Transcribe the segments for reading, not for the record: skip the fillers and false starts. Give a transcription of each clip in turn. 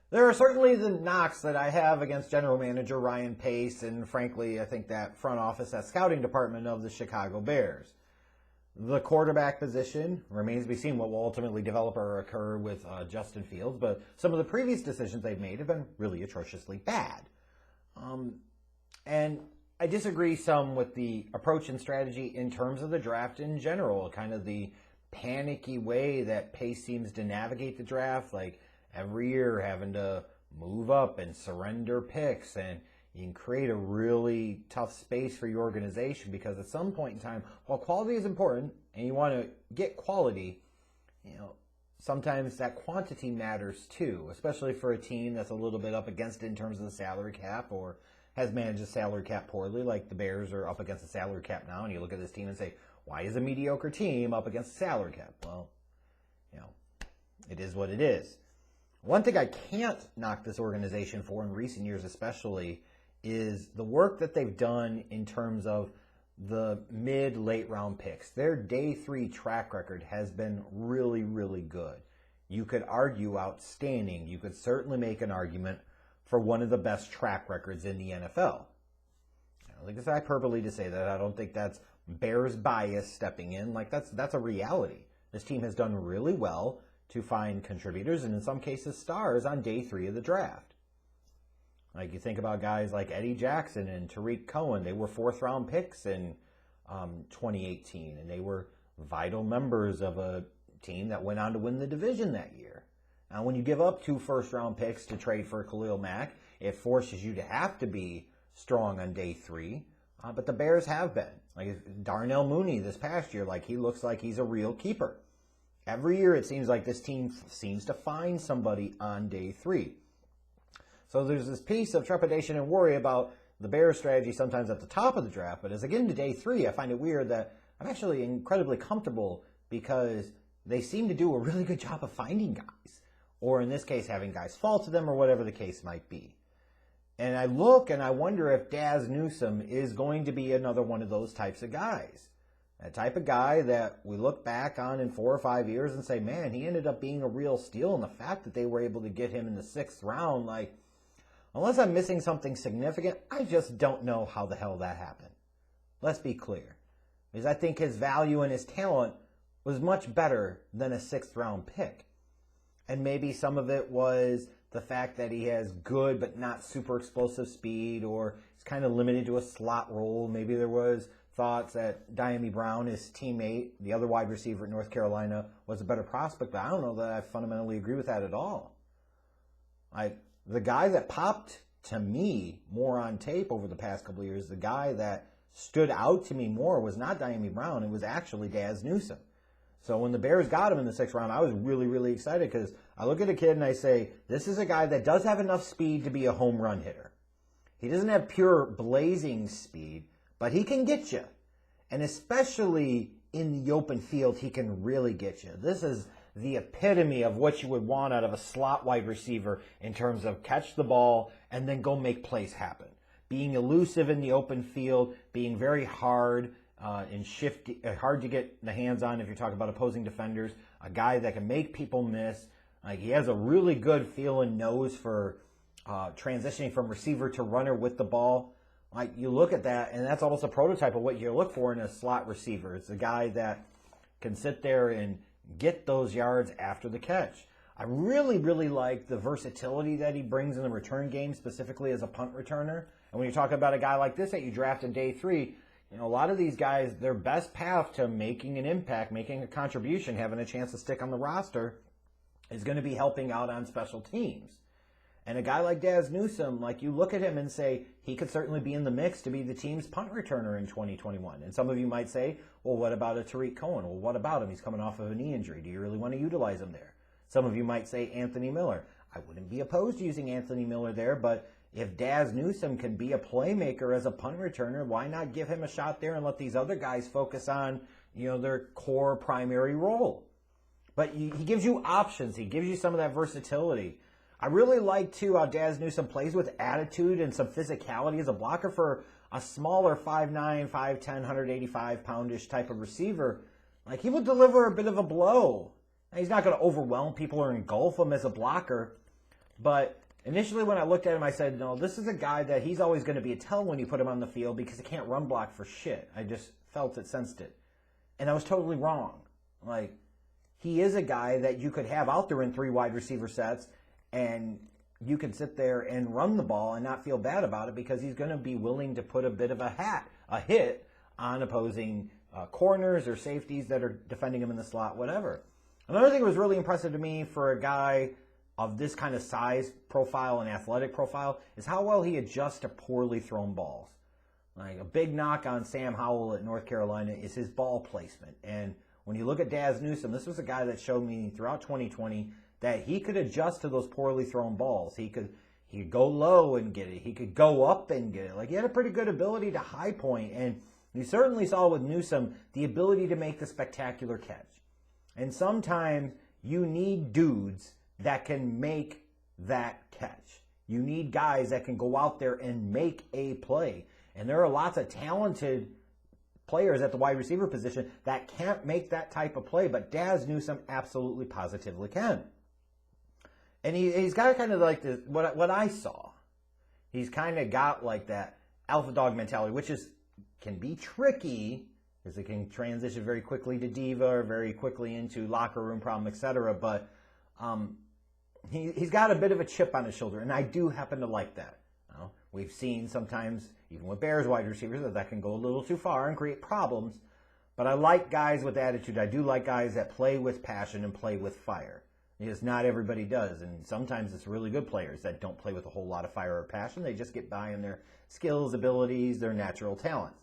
There are certainly the knocks that I have against general manager Ryan Pace, and frankly, I think that front office, that scouting department of the Chicago Bears. The quarterback position remains to be seen what will ultimately develop or occur with Justin Fields, but some of the previous decisions they've made have been really atrociously bad. And I disagree some with the approach and strategy in terms of the draft in general, kind of the panicky way that Pace seems to navigate the draft, like every year having to move up and surrender picks, and you can create a really tough space for your organization because at some point in time, while quality is important and you want to get quality, sometimes that quantity matters too, especially for a team that's a little bit up against it in terms of the salary cap or has managed the salary cap poorly, like the Bears are up against the salary cap now, and you look at this team and say, why is a mediocre team up against the salary cap? Well, it is what it is. One thing I can't knock this organization for in recent years especially is the work that they've done in terms of the mid-late round picks. Their day 3 track record has been really, really good. You could argue outstanding. You could certainly make an argument for one of the best track records in the NFL. I don't think it's hyperbole to say that. I don't think that's Bears bias stepping in. Like that's a reality. This team has done really well to find contributors and in some cases stars on day 3 of the draft. Like you think about guys like Eddie Jackson and Tariq Cohen. They were 4th round picks in 2018, and they were vital members of a team that went on to win the division that year. Now, when you give up 2 first-round picks to trade for Khalil Mack, it forces you to have to be strong on day 3. But the Bears have been. Like Darnell Mooney this past year, he looks like he's a real keeper. Every year it seems like this team seems to find somebody on day 3. So there's this piece of trepidation and worry about the Bears' strategy sometimes at the top of the draft. But as I get into day 3, I find it weird that I'm actually incredibly comfortable because they seem to do a really good job of finding guys. Or in this case, having guys fall to them or whatever the case might be. And I look and I wonder if Dazz Newsome is going to be another one of those types of guys. That type of guy that we look back on in 4 or 5 years and say, man, he ended up being a real steal. And the fact that they were able to get him in the 6th round, unless I'm missing something significant, I just don't know how the hell that happened. Let's be clear. Because I think his value and his talent was much better than a 6th round pick. And maybe some of it was the fact that he has good but not super explosive speed, or he's kind of limited to a slot role. Maybe there was thoughts that Dyami Brown, his teammate, the other wide receiver at North Carolina, was a better prospect, but I don't know that I fundamentally agree with that at all. The guy that popped to me more on tape over the past couple of years, the guy that stood out to me more was not Dyami Brown, it was actually Dazz Newsome. So when the Bears got him in the 6th round, I was really, really excited because I look at a kid and I say, this is a guy that does have enough speed to be a home run hitter. He doesn't have pure blazing speed, but he can get you. And especially in the open field, he can really get you. This is the epitome of what you would want out of a slot wide receiver in terms of catch the ball and then go make plays happen. Being elusive in the open field, being very hard and shifty, hard to get the hands on if you're talking about opposing defenders, a guy that can make people miss. He has a really good feel and nose for transitioning from receiver to runner with the ball. You look at that, and that's almost a prototype of what you look for in a slot receiver. It's a guy that can sit there and get those yards after the catch. I really, really like the versatility that he brings in the return game, specifically as a punt returner. And when you're talking about a guy like this that you draft in day 3, a lot of these guys, their best path to making an impact, making a contribution, having a chance to stick on the roster is going to be helping out on special teams. And a guy like Dazz Newsome, you look at him and say, he could certainly be in the mix to be the team's punt returner in 2021. And some of you might say, well, what about a Tariq Cohen? Well, what about him? He's coming off of a knee injury. Do you really want to utilize him there? Some of you might say Anthony Miller. I wouldn't be opposed to using Anthony Miller there, but if Dazz Newsome can be a playmaker as a punt returner, why not give him a shot there and let these other guys focus on, their core primary role? But he gives you options. He gives you some of that versatility. I really like, too, how Dazz Newsome plays with attitude and some physicality as a blocker for a smaller 5'9", 5'10", 185-poundish type of receiver. He would deliver a bit of a blow. Now, he's not going to overwhelm people or engulf them as a blocker, But initially when I looked at him, I said, no, this is a guy that he's always going to be a tell when you put him on the field because he can't run block for shit. I just felt it, sensed it. And I was totally wrong. Like, he is a guy that you could have out there in 3 wide receiver sets, and you can sit there and run the ball and not feel bad about it because he's going to be willing to put a bit of a hit on opposing corners or safeties that are defending him in the slot, whatever. Another thing that was really impressive to me for a guy of this kind of size profile and athletic profile is how well he adjusts to poorly thrown balls. Like, a big knock on Sam Howell at North Carolina is his ball placement. And when you look at Dazz Newsome, this was a guy that showed me throughout 2020 that he could adjust to those poorly thrown balls. He could go low and get it. He could go up and get it. Like, he had a pretty good ability to high point, and you certainly saw with Newsome the ability to make the spectacular catch. And sometimes you need dudes that can make that catch. You need guys that can go out there and make a play. And there are lots of talented players at the wide receiver position that can't make that type of play, but Dazz Newsome absolutely positively can. And he's got kind of like this, what I saw. He's kind of got like that alpha dog mentality, which can be tricky because it can transition very quickly to diva or very quickly into locker room problem, etc. But he's got a bit of a chip on his shoulder, and I do happen to like that. We've seen sometimes, even with Bears wide receivers, that can go a little too far and create problems. But I like guys with attitude. I do like guys that play with passion and play with fire. Because not everybody does. And sometimes it's really good players that don't play with a whole lot of fire or passion. They just get by in their skills, abilities, their natural talents.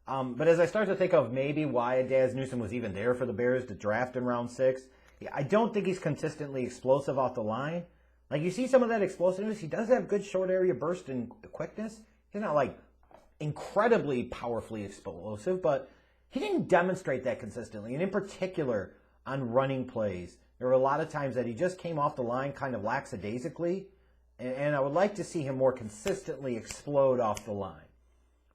But as I start to think of maybe why Dazz Newsome was even there for the Bears to draft in round 6, I don't think he's consistently explosive off the line. Like, you see some of that explosiveness. He does have good short area burst and quickness. He's not, like, incredibly powerfully explosive, but he didn't demonstrate that consistently. And in particular, on running plays, there were a lot of times that he just came off the line kind of lackadaisically, and I would like to see him more consistently explode off the line.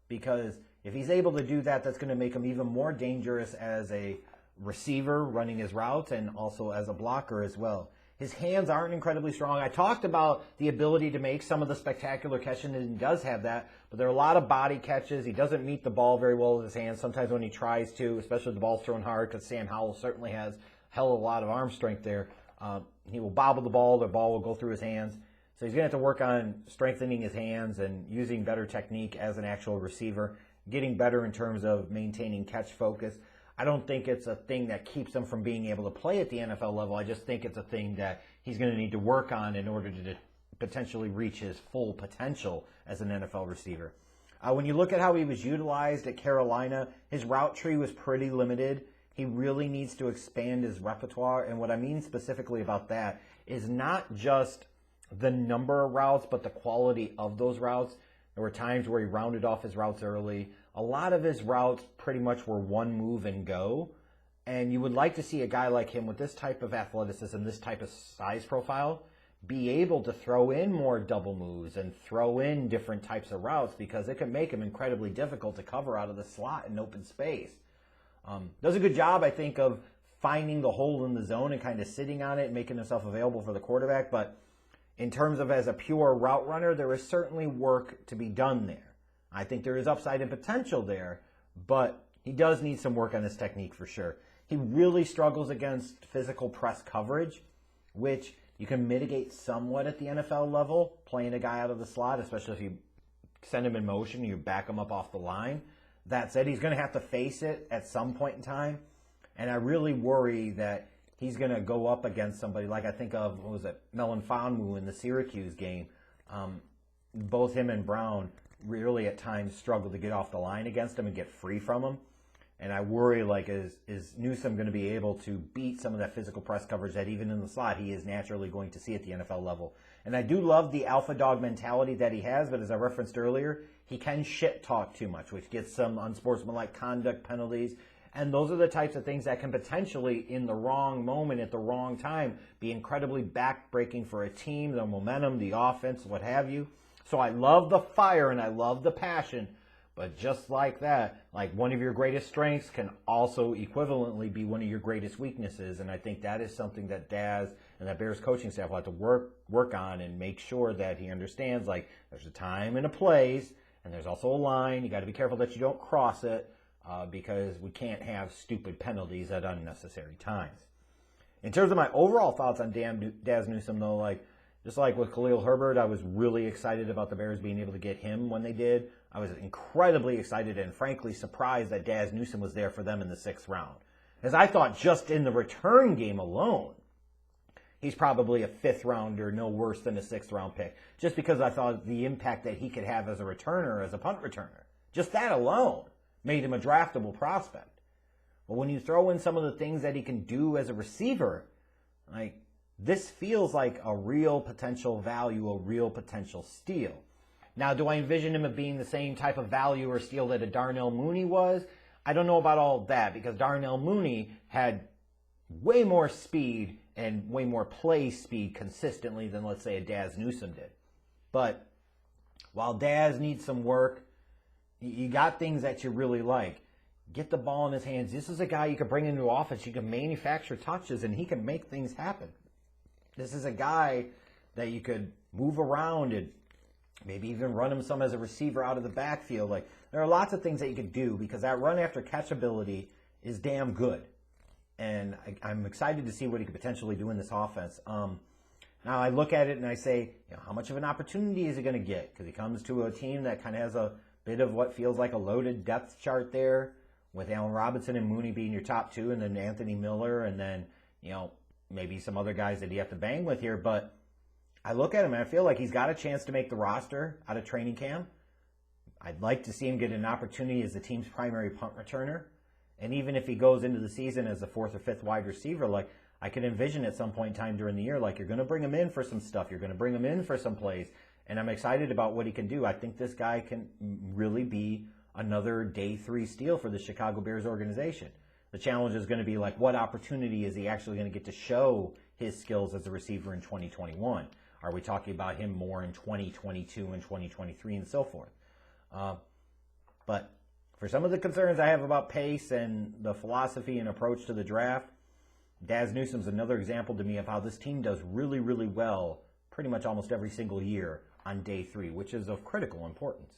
Because if he's able to do that, that's going to make him even more dangerous as a receiver running his routes and also as a blocker as well. His hands aren't incredibly strong. I talked about the ability to make some of the spectacular catches, and he does have that, but there are a lot of body catches. He doesn't meet the ball very well with his hands. Sometimes when he tries to, especially if the ball's thrown hard, because Sam Howell certainly has a hell of a lot of arm strength there, he will bobble the ball will go through his hands. So he's going to have to work on strengthening his hands and using better technique as an actual receiver, getting better in terms of maintaining catch focus. I don't think it's a thing that keeps him from being able to play at the NFL level. I just think it's a thing that he's going to need to work on in order to potentially reach his full potential as an NFL receiver. When you look at how he was utilized at Carolina, his route tree was pretty limited. He really needs to expand his repertoire. And what I mean specifically about that is not just the number of routes, but the quality of those routes. There were times where he rounded off his routes early. A lot of his routes pretty much were one move and go. And you would like to see a guy like him with this type of athleticism, this type of size profile, be able to throw in more double moves and throw in different types of routes because it can make him incredibly difficult to cover out of the slot in open space. Does a good job, I think, of finding the hole in the zone and kind of sitting on it and making himself available for the quarterback. But in terms of as a pure route runner, there is certainly work to be done there. I think there is upside and potential there, but he does need some work on his technique for sure. He really struggles against physical press coverage, which you can mitigate somewhat at the NFL level, playing a guy out of the slot, especially if you send him in motion, you back him up off the line. That said, he's going to have to face it at some point in time, and I really worry that he's going to go up against somebody like I think of, Melanfonwu in the Syracuse game. Both him and Brown really at times struggle to get off the line against him and get free from him. And I worry, is Newsome going to be able to beat some of that physical press coverage that even in the slot he is naturally going to see at the NFL level. And I do love the alpha dog mentality that he has, but as I referenced earlier, he can shit talk too much, which gets some unsportsmanlike conduct penalties. And those are the types of things that can potentially, in the wrong moment, at the wrong time, be incredibly backbreaking for a team, the momentum, the offense, what have you. So I love the fire and I love the passion, but just like that, like one of your greatest strengths can also equivalently be one of your greatest weaknesses. And I think that is something that Dazz and that Bears coaching staff will have to work on and make sure that he understands, like, there's a time and a place, and there's also a line. You got to be careful that you don't cross it, because we can't have stupid penalties at unnecessary times. In terms of my overall thoughts on Dazz Newsome, though, like, just like with Khalil Herbert, I was really excited about the Bears being able to get him when they did. I was incredibly excited and frankly surprised that Dazz Newsome was there for them in the 6th round. As I thought just in the return game alone, he's probably a 5th rounder, no worse than a 6th round pick, just because I thought the impact that he could have as a returner, as a punt returner, just that alone made him a draftable prospect. But when you throw in some of the things that he can do as a receiver, like, this feels like a real potential value, a real potential steal. Now, do I envision him as being the same type of value or steal that a Darnell Mooney was? I don't know about all of that, because Darnell Mooney had way more speed and way more play speed consistently than, let's say, a Dazz Newsome did. But while Dazz needs some work, you got things that you really like. Get the ball in his hands. This is a guy you can bring into offense. You can manufacture touches, and he can make things happen. This is a guy that you could move around and maybe even run him some as a receiver out of the backfield. Like, there are lots of things that you could do because that run after catch ability is damn good. And I'm excited to see what he could potentially do in this offense. Now I look at it and I say, how much of an opportunity is he going to get? Because he comes to a team that kind of has a bit of what feels like a loaded depth chart there, with Allen Robinson and Mooney being your top 2, and then Anthony Miller, and then, maybe some other guys that you have to bang with here. But I look at him and I feel like he's got a chance to make the roster out of training camp. I'd like to see him get an opportunity as the team's primary punt returner. And even if he goes into the season as a 4th or 5th wide receiver, like, I could envision at some point in time during the year, like, you're going to bring him in for some stuff. You're going to bring him in for some plays. And I'm excited about what he can do. I think this guy can really be another day 3 steal for the Chicago Bears organization. The challenge is going to be, like, what opportunity is he actually going to get to show his skills as a receiver in 2021? Are we talking about him more in 2022 and 2023 and so forth? But for some of the concerns I have about pace and the philosophy and approach to the draft, Dazz Newsome's another example to me of how this team does really, really well pretty much almost every single year on day 3, which is of critical importance.